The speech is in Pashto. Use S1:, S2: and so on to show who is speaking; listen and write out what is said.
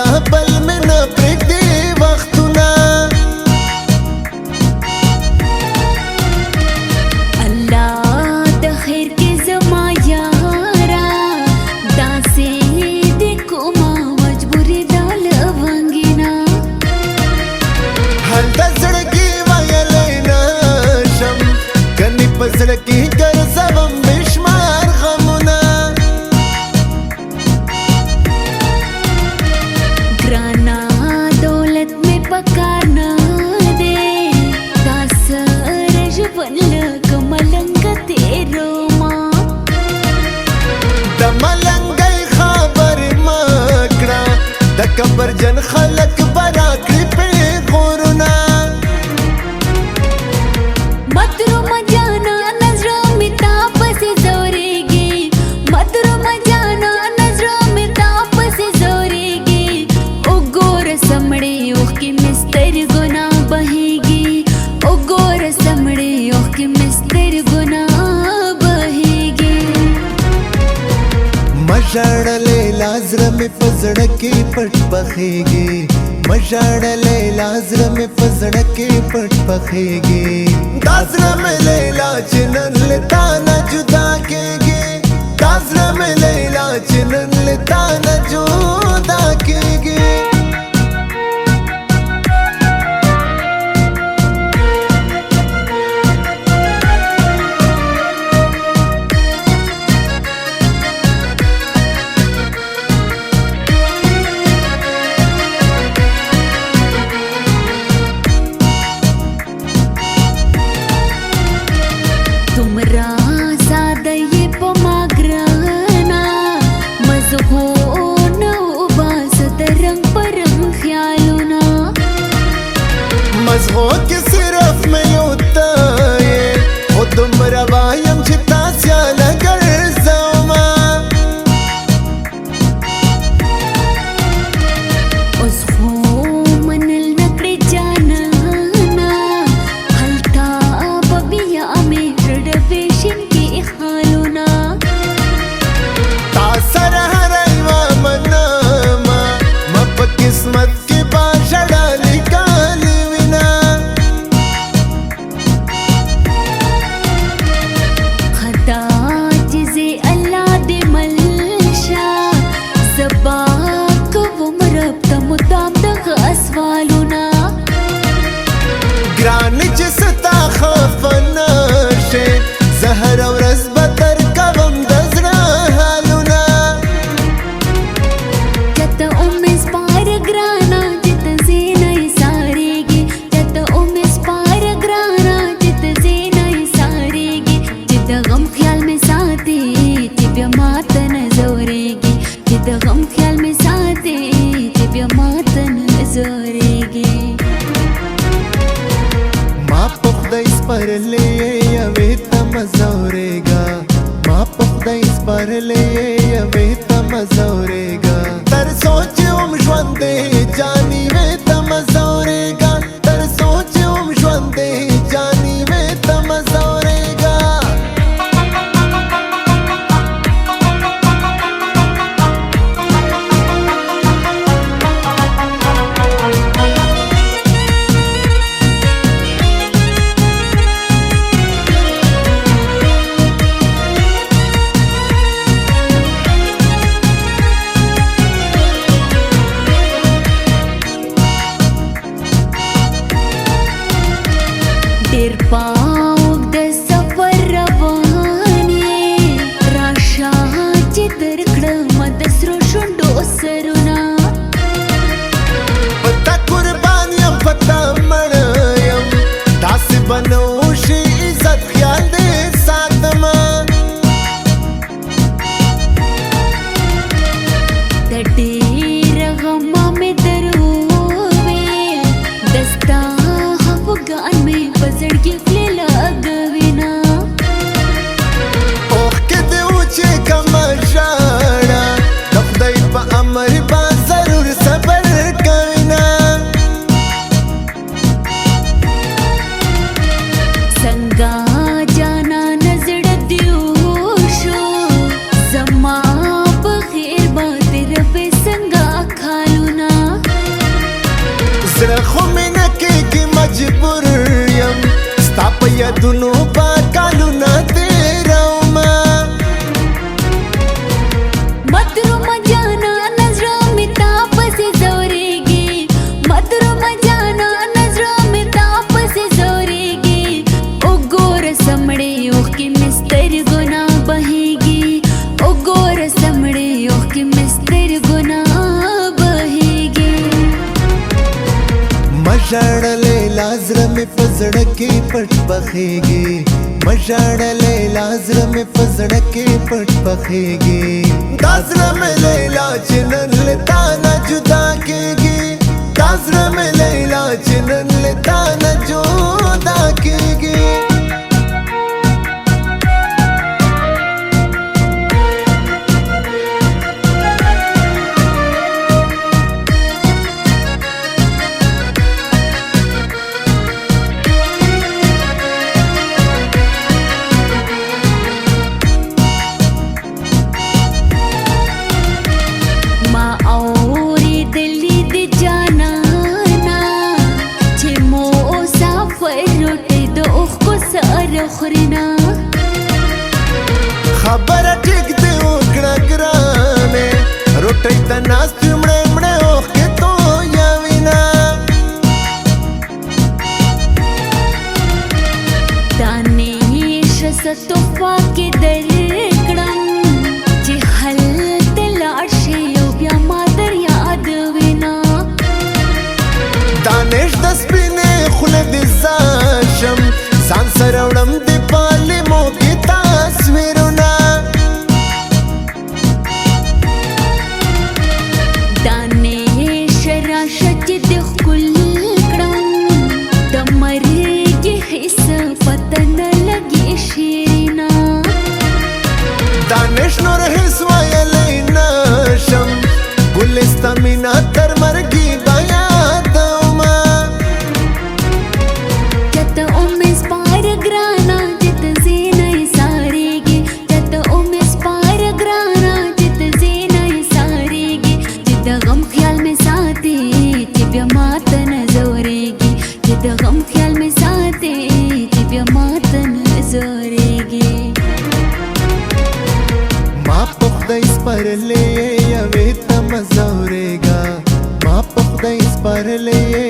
S1: دا بل مې نه پرېږدي وختونه
S2: الله د خیر کې زما یارا داسې دې کومه مجبوري دا لونګینا
S1: حال د زړګي ویلی نشم کني په زړه کې ګرځوم بېشمار غمونه
S2: ګرانا دولت مې پکار نه دی دا سره ژوند لکه ملنګ تېرو ما
S1: د ملنګۍ خبرې مه کړه د کبرجن خلک به راکړي پیغورونه
S2: مدرومه جانا نظرو مې تا پسې زورېږي مدرومه جانا نظرو مې تا پسې زورېږي وګوره سمړې اوښکې مې سترګو نه بهېږي وګوره سمړې اوښکې مې سترګو نه بهېږي
S1: مه ژاړه لیلا زړه مې په زړه کې پټ پخېږي مه ژاړه لیلا زړه مې په زړه کې پټ پخېږي دا زړه مې لیلا چې نن له تا نه جدا کېږي دا زړه مې لیلا چې نن له تا نه جدا کېږي
S2: तुमरा सादये पमा ग्राना मजहो न उबास
S1: زړه خو مې نه کېږي مجبور یم ستا په یادونو به کلونه تېرومه
S2: مدرومه جانانه زړه مې تا پسې ځورېږي مدرومه جانانه زړه مې تا پسې ځورېږي وګوره سمړې اوښکې مې سترګو نه بهېږي وګوره سمړې اوښکې مې سترګو نه بهېږي
S1: مژاړه لیلا زړه مې په زړه کې پټ پخېږي مژاړه لیلا زړه مې په زړه کې پټ پخېږي دا زړه مې لیلا چې نن له تا نه جدا کېږي دا زړه مې لیلا چې نن له تا نه جدا کېږي
S2: خورنا
S1: خبره ټیک دی وکړه ګرانې روټۍ ته ناست یو مړې مړې اوښکې تویوینه
S2: دانې ښه تحفه کې درکړم چې هلته لاړ شې او بیا ما در یادوینه
S1: دانش د سپینې خولې دې زاشم ځان سره وړم د پالمو کې تصویرونه
S2: دانې ښه راشه چې دې ښکل کړم د مرګ هېڅ پته نه لګي شیرینه
S1: دانش نور هېڅ ویلی نشم ګل ستا مینه تر مرګي به یادومه
S2: چته امید سپار ګرانه چې ته زینه یې سارېږي چته امید سپار ګرانه چې ته زینه یې سارېږي چې د غم خیال مې ساتي چې بیا ماته نه ځورېږي چې د غم خیال مې ساتي چې بیا ماته نه ځورېږي
S1: ما په خدای سپارلی یې یوې ته مه ځورېږه ما په خدای سپارلی یې